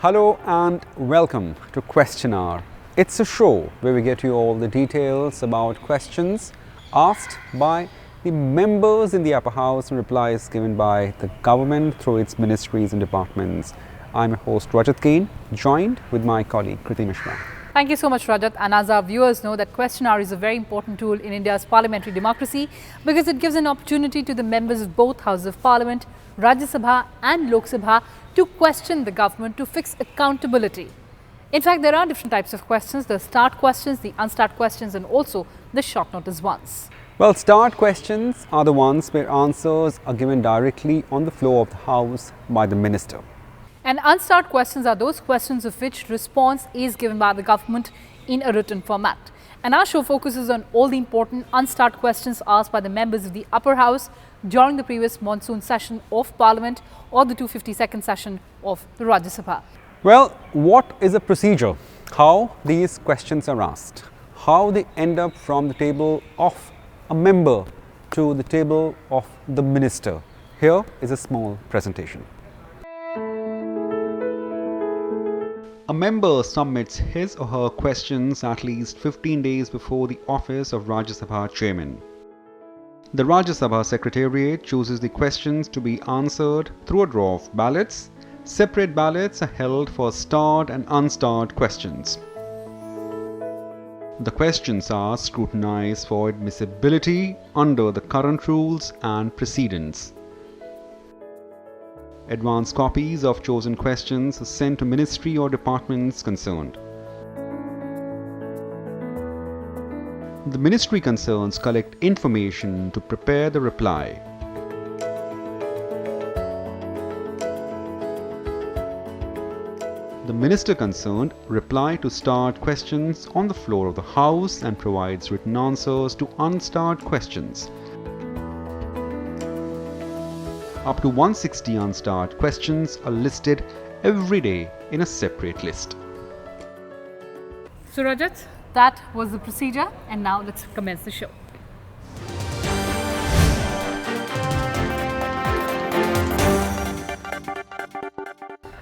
Hello and welcome to Question Hour. It's a show where we get you all the details about questions asked by the members in the upper house and replies given by the government through its ministries and departments. I'm your host RAJAT KAIN, joined with my colleague KRITI MISHRA. Thank you so much, Rajat. And as our viewers know, that Question Hour is a very important tool in India's parliamentary democracy because it gives an opportunity to the members of both Houses of Parliament, Rajya Sabha and Lok Sabha to question the government to fix accountability. In fact, there are different types of questions: the start questions, the unstart questions, and also the short notice ones. Well, start questions are the ones where answers are given directly on the floor of the House by the Minister. And unstart questions are those questions of which response is given by the government in a written format. And our show focuses on all the important unstart questions asked by the members of the upper house during the previous monsoon session of Parliament or the 252nd session of the Rajya Sabha. Well, what is a procedure? How these questions are asked? How they end up from the table of a member to the table of the minister? Here is a small presentation. A member submits his or her questions at least 15 days before the office of Rajya Sabha chairman. The Rajya Sabha Secretariat chooses the questions to be answered through a draw of ballots. Separate ballots are held for starred and unstarred questions. The questions are scrutinized for admissibility under the current rules and precedents. Advance copies of chosen questions are sent to ministry or departments concerned. The ministry concerns collect information to prepare the reply. The minister concerned reply to starred questions on the floor of the House and provides written answers to unstarred questions. Up to 160 unstarred questions are listed every day in a separate list. So Rajat, that was the procedure, and now let's commence the show.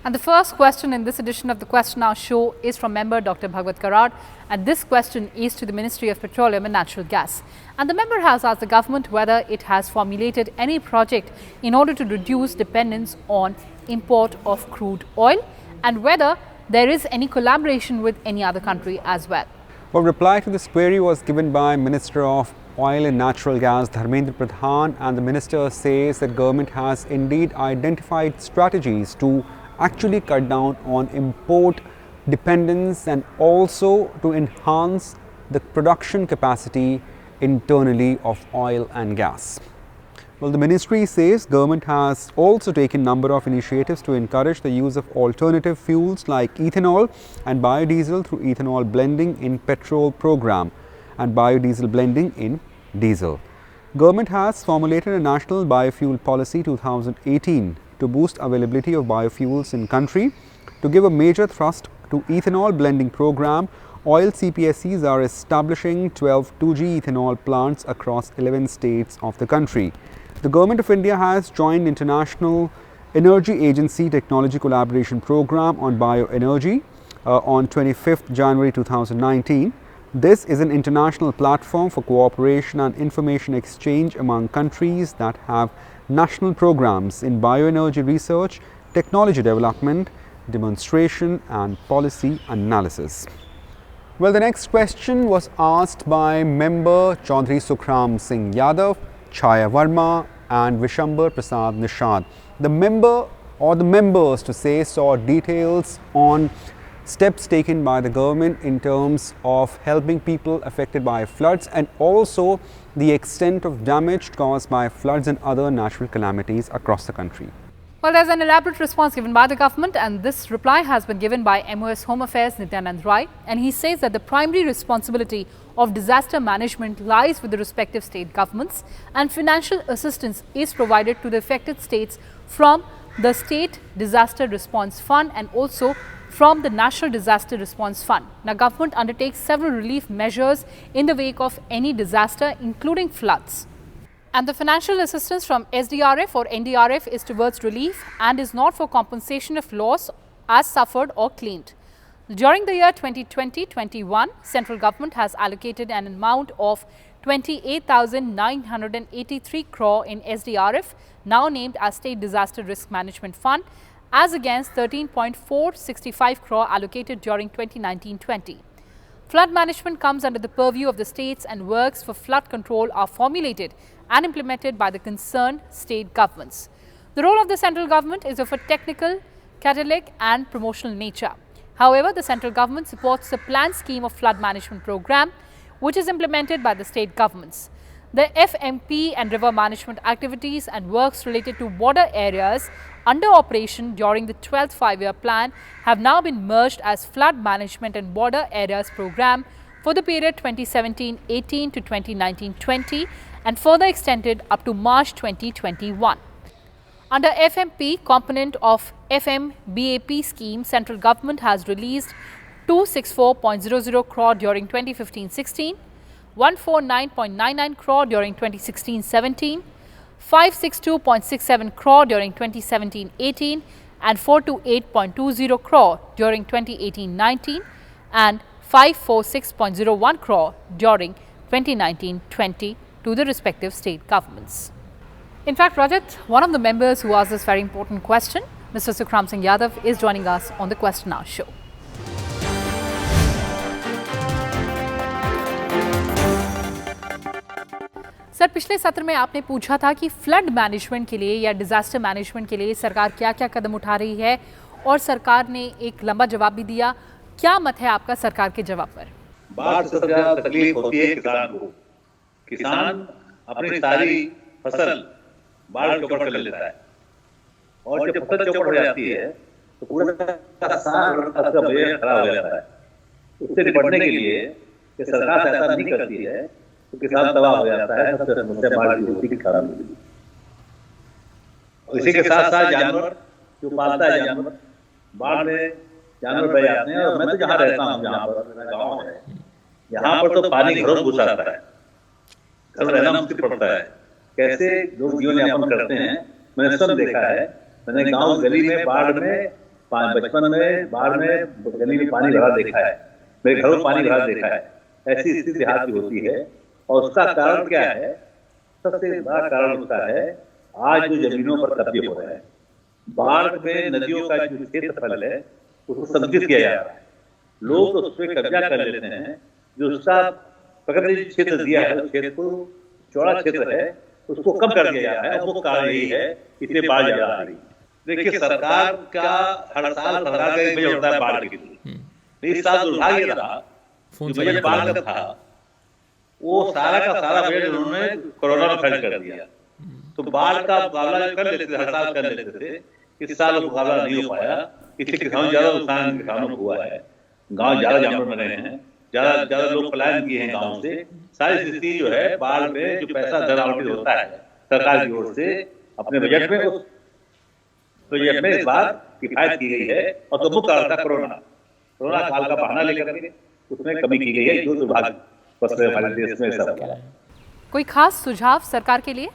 And the first question in this edition of the Question Hour show is from member Dr. Bhagwat Karad, and this question is to the Ministry of Petroleum and Natural Gas. And the member has asked the government whether it has formulated any project in order to reduce dependence on import of crude oil and whether there is any collaboration with any other country as well. Well, reply to this query was given by Minister of Oil and Natural Gas Dharmendra Pradhan, and the minister says that government has indeed identified strategies to actually cut down on import dependence and also to enhance the production capacity internally of oil and gas. Well, the ministry says government has also taken a number of initiatives to encourage the use of alternative fuels like ethanol and biodiesel through ethanol blending in petrol program and biodiesel blending in diesel. Government has formulated a national biofuel policy 2018 to boost availability of biofuels in country. To give a major thrust to ethanol blending program, oil CPSEs are establishing 12 2G ethanol plants across 11 states of the country. The Government of India has joined International Energy Agency Technology Collaboration Program on Bioenergy on 25th January 2019. This is an international platform for cooperation and information exchange among countries that have national programs in bioenergy research, technology development, demonstration and policy analysis. Well, the next question was asked by member Chaudhry SUKHRAM Singh Yadav, Chaya Verma and Vishambar Prasad Nishad. The member or the members to say saw details on steps taken by the government in terms of helping people affected by floods and also the extent of damage caused by floods and other natural calamities across the country. Well, there's an elaborate response given by the government, and this reply has been given by MOS Home Affairs Nityanand Rai, and he says that the primary responsibility of disaster management lies with the respective state governments and financial assistance is provided to the affected states from the State Disaster Response Fund and also from the National Disaster Response Fund. Now, government undertakes several relief measures in the wake of any disaster, including floods. And the financial assistance from SDRF or NDRF is towards relief and is not for compensation of loss as suffered or claimed. During the year 2020-21, central government has allocated an amount of 28,983 crore in SDRF, now named as State Disaster Risk Management Fund, as against 13.465 crore allocated during 2019-20. Flood management comes under the purview of the states, and works for flood control are formulated and implemented by the concerned state governments. The role of the central government is of a technical, catalytic and promotional nature. However, the central government supports the planned scheme of flood management program, which is implemented by the state governments. The FMP and river management activities and works related to border areas under operation during the 12th five-year plan have now been merged as Flood Management and Border Areas Program for the period 2017-18 to 2019-20 and further extended up to March 2021. Under FMP component of FMBAP scheme, central government has released 264.00 crore during 2015-16, 149.99 crore during 2016-17, 562.67 crore during 2017-18 and 428.20 crore during 2018-19 and 546.01 crore during 2019-20 to the respective state governments. In fact, Rajat, one of the members who asked this very important question, Mr. SUKHRAM Singh Yadav, is joining us on the Question Hour show. Sir, पिछले सत्र में आपने पूछा था कि flood management के लिए या डिजास्टर मैनेजमेंट के लिए सरकार क्या-क्या कदम उठा रही है, और सरकार ने एक लंबा जवाब भी दिया। क्या मत है आपका सरकार के जवाब पर? बाढ़ से ज्यादा तकलीफ होती है किसान को। किसान अपनी सारी फसल बाढ़ चौपट कर लेता है, और जब फसल चौपट हो जाती है तो पूरा साल का बजट खराब हो जाता है। उससे निपटने के लिए सरकार सहायता नहीं करती है तो किसान तबाह हो जाता है। सबसे समस्या बाढ़ की होती है किसान की। इसी के साथ साथ जानवर जो पालता है, जानवर बाढ़ में जानवर बह जाते हैं। और मैं तो जहाँ रहता हूँ, जहाँ पर मेरा गाँव है, यहाँ पर तो पानी घरों घुस आता है, घर रहना मुश्किल पड़ता है। कैसे लोग जीवन यापन करते हैं मैंने सब देखा है। मैंने गांव गली में बाढ़ में, बचपन में बाढ़ में गली में पानी भरा देखा है, मेरे घरों पानी भरा देखा है। ऐसी स्थिति देहात की होती है। और उसका कारण क्या है? सबसे बड़ा कारण उसका है आज जो जमीनों पर कब्जे हो रहे हैं। बाढ़ में नदियों का जो क्षेत्रफल है उसको संकुचित किया जा रहा है। लोग उस पर कब्जा कर लेते हैं। जो उसका प्रकृति क्षेत्र दिया है, उस क्षेत्र को चौड़ा क्षेत्र है, उसको कम कर दिया जा रहा है। वो कारण यही है, इसलिए बाढ़ ज्यादा आ रही है। देखिए, सरकार का हर साल सरकार का एक बजट होता है बाढ़ के लिए। इस साल दुर्भाग्य रहा, जो बजट बाढ़ का था वो सारा का सारा बजट उन्होंने कोरोना में खर्च कर दिया। तो बाढ़ का मुकाबला कर लेते थे, हर साल कर लेते थे। इस साल वो मुकाबला नहीं हो पाया, इसलिए किसानों ज्यादा नुकसान किसानों को हुआ है। गाँव ज्यादा जानवर मरे हैं, ज्यादा लोग पलायन किए हैं गाँव से। सारी स्थिति जो है बाढ़ में जो पैसा धन आवंटित होता है सरकार की ओर से अपने बजट में, उस बजट में इस बार किफायत की गई है। और तो मुख्य कारण था कोरोना काल का बहाना लेकर के उसमें कमी की गई है, जो दुर्भाग्य हमारे देश में ऐसा हुआ। कोई खास सुझाव सरकार के लिए?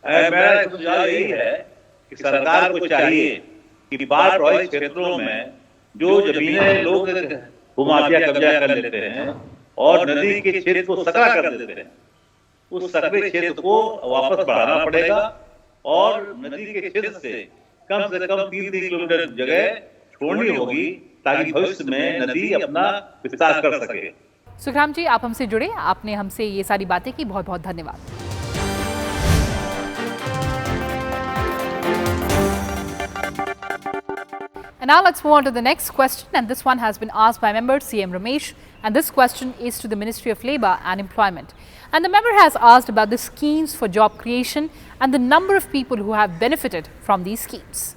मेरा सुझाव यही है कि सरकार को चाहिए कि बाढ़ प्रभावित क्षेत्रों में जो जमीनें लोग भूमाफिया कब्जा कर लेते हैं और नदी के क्षेत्र को सकरा कर देते हैं, उस सकरे क्षेत्र को वापस बढ़ाना पड़ेगा। और नदी के क्षेत्र से कम 3 किलोमीटर जगह छोड़नी होगी, ताकि भविष्य में नदी अपना विस्तार कर सके। सुखराम जी, आप हमसे जुड़े, आपने हमसे ये सारी बातें की, बहुत बहुत धन्यवाद। And now let's move on to the next question, and this one has been asked by member CM Ramesh, and this question is to the Ministry of Labour and Employment. And the member has asked about the schemes for job creation and the number of people who have benefited from these schemes.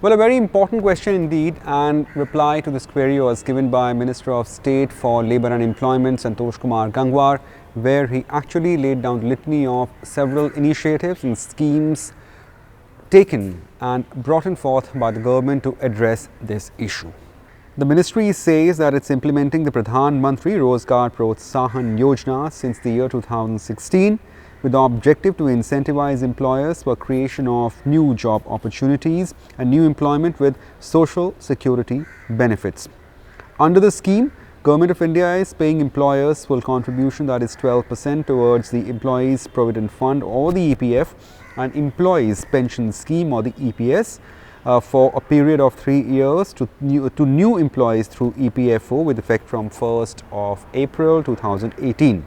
Well, a very important question indeed, and reply to this query was given by Minister of State for Labour and Employment, Santosh Kumar Gangwar, where he actually laid down the litany of several initiatives and schemes taken and brought in forth by the government to address this issue. The ministry says that it's implementing the Pradhan Mantri Rozgar Protsahan Yojana since the year 2016, with the objective to incentivize employers for creation of new job opportunities and new employment with social security benefits. Under the scheme, Government of India is paying employers full contribution, that is 12%, towards the Employees Provident Fund or the EPF and Employees Pension Scheme or the EPS for a period of 3 years to new employees through EPFO with effect from 1st of April 2018.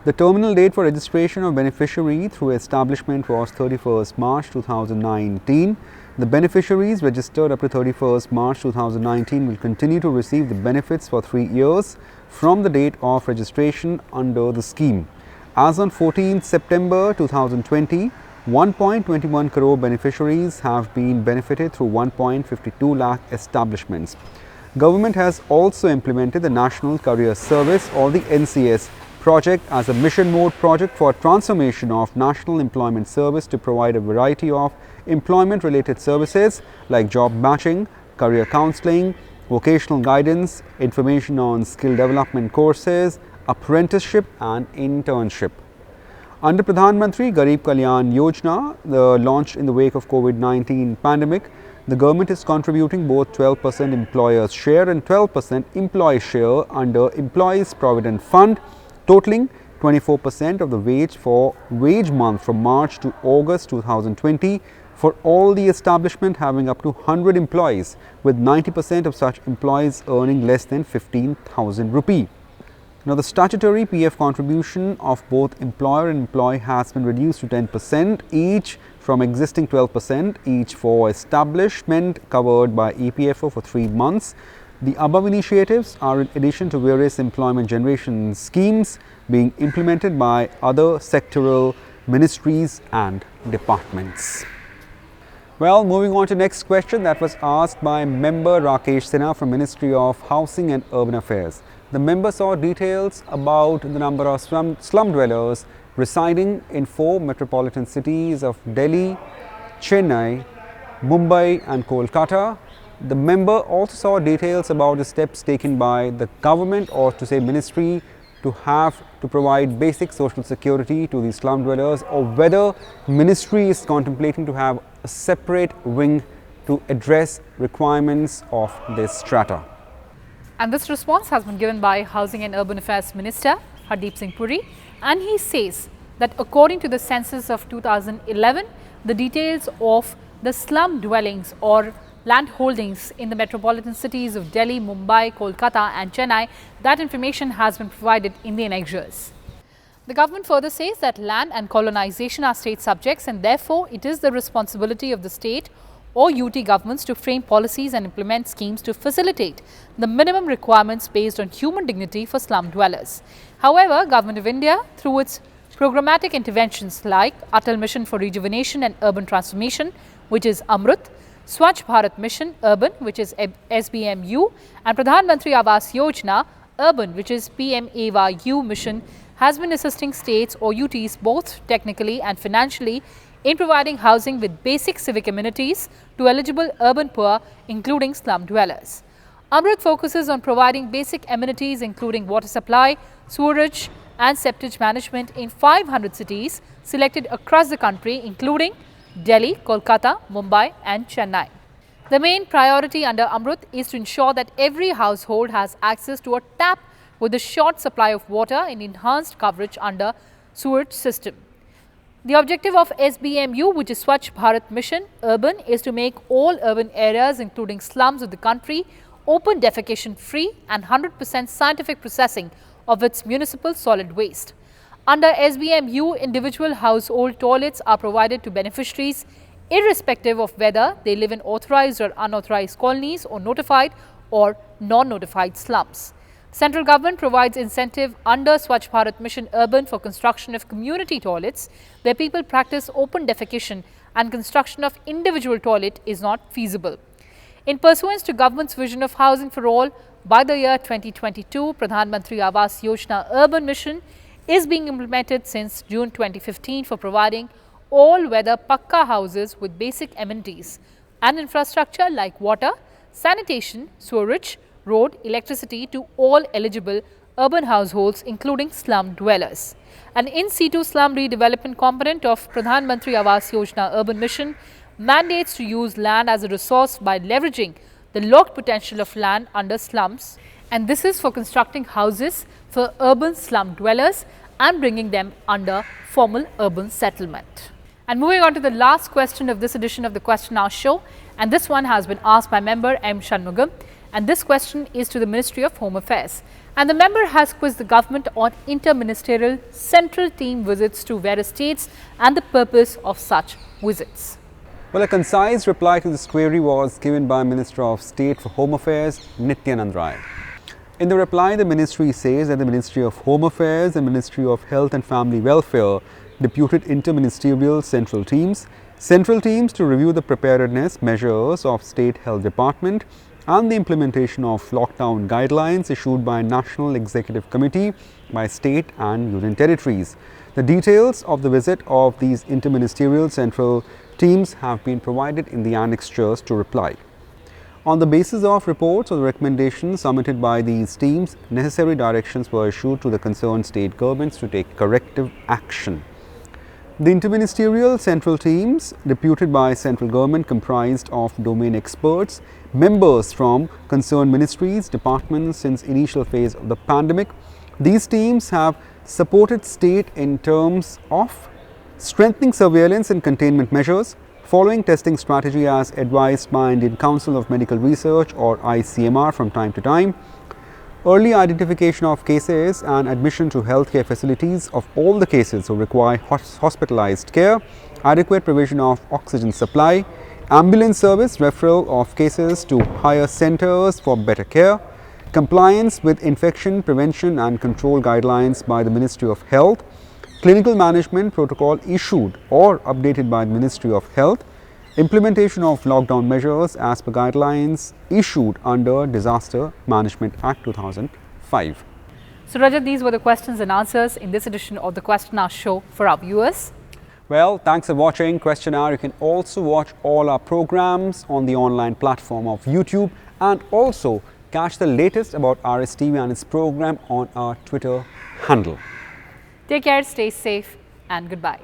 The terminal date for registration of beneficiary through establishment was 31st March 2019. The beneficiaries registered up to 31st March 2019 will continue to receive the benefits for 3 years from the date of registration under the scheme. As on 14th September 2020, 1.21 crore beneficiaries have been benefited through 1.52 lakh establishments. Government has also implemented the National Career Service or the NCS project as a mission mode project for transformation of National Employment Service to provide a variety of employment related services like job matching, career counseling, vocational guidance, information on skill development courses, apprenticeship and internship. Under Pradhan Mantri Garib Kalyan Yojana, launched in the wake of COVID-19 pandemic, the government is contributing both 12% employers share and 12% employee share under Employees Provident Fund, totaling 24% of the wage for wage month from March to August 2020 for all the establishment having up to 100 employees, with 90% of such employees earning less than 15,000 rupee. Now, the statutory PF contribution of both employer and employee has been reduced to 10% each from existing 12% each for establishment covered by EPFO for 3 months. The above initiatives are in addition to various employment generation schemes being implemented by other sectoral ministries and departments. Well, moving on to next question that was asked by member Rakesh Sinha from Ministry of Housing and Urban Affairs. The member saw details about the number of slum dwellers residing in 4 metropolitan cities of Delhi, Chennai, Mumbai and Kolkata. The member also saw details about the steps taken by the government or to say ministry to provide basic social security to the slum dwellers, or whether ministry is contemplating to have a separate wing to address requirements of this strata. And this response has been given by Housing and Urban Affairs Minister Hardeep Singh Puri, and he says that according to the census of 2011, the details of the slum dwellings or land holdings in the metropolitan cities of Delhi, Mumbai, Kolkata and Chennai, that information has been provided in the annexures. The government further says that land and colonization are state subjects and therefore it is the responsibility of the state or UT governments to frame policies and implement schemes to facilitate the minimum requirements based on human dignity for slum dwellers. However, Government of India, through its programmatic interventions like Atal Mission for Rejuvenation and Urban Transformation, which is Amrut, Swachh Bharat Mission Urban, which is SBMU, and Pradhan Mantri Awas Yojana Urban, which is PMAYU mission, has been assisting states or UTs both technically and financially in providing housing with basic civic amenities to eligible urban poor, including slum dwellers. Amrut focuses on providing basic amenities including water supply, sewerage and septage management in 500 cities selected across the country, including Delhi, Kolkata, Mumbai and Chennai. The main priority under Amrut is to ensure that every household has access to a tap with a short supply of water and enhanced coverage under sewage system. The objective of SBMU, which is Swachh Bharat Mission Urban, is to make all urban areas including slums of the country open defecation free and 100% scientific processing of its municipal solid waste. Under SBMU, individual household toilets are provided to beneficiaries irrespective of whether they live in authorized or unauthorized colonies or notified or non-notified slums. Central government provides incentive under Swachh Bharat Mission Urban for construction of community toilets where people practice open defecation and construction of individual toilet is not feasible. In pursuance to government's vision of housing for all, by the year 2022, Pradhan Mantri Awas Yojana Urban Mission is being implemented since June 2015 for providing all-weather Pakka houses with basic amenities and infrastructure like water, sanitation, sewerage, road, electricity to all eligible urban households including slum dwellers. an in-situ slum redevelopment component of Pradhan Mantri Awas Yojana urban mission mandates to use land as a resource by leveraging the locked potential of land under slums, and this is for constructing houses for urban slum dwellers and bringing them under formal urban settlement. And moving on to the last question of this edition of the Question Hour show, and this one has been asked by member M. Shanmugam, and this question is to the Ministry of Home Affairs. And the member has quizzed the government on inter-ministerial central team visits to various states and the purpose of such visits. Well, a concise reply to this query was given by Minister of State for Home Affairs, Nityanand Rai. In the reply, the ministry says that the Ministry of Home Affairs and Ministry of Health and Family Welfare deputed interministerial central teams to review the preparedness measures of State Health Department and the implementation of lockdown guidelines issued by National Executive Committee by state and union territories. The details of the visit of these interministerial central teams have been provided in the annexures to reply. On the basis of reports or the recommendations submitted by these teams, necessary directions were issued to the concerned state governments to take corrective action. The interministerial central teams deputed by central government comprised of domain experts, members from concerned ministries, departments since initial phase of the pandemic. These teams have supported state in terms of strengthening surveillance and containment measures, following testing strategy as advised by Indian Council of Medical Research or ICMR from time to time, early identification of cases and admission to healthcare facilities of all the cases who require hospitalized care, adequate provision of oxygen supply, ambulance service, referral of cases to higher centers for better care, compliance with infection prevention and control guidelines by the Ministry of Health, clinical management protocol issued or updated by the Ministry of Health, implementation of lockdown measures as per guidelines issued under Disaster Management Act 2005. So Rajat, these were the questions and answers in this edition of the Question Hour show for our viewers. Well, thanks for watching Question Hour. You can also watch all our programs on the online platform of YouTube and also catch the latest about RSTV and its program on our Twitter handle. Take care, stay safe, and goodbye.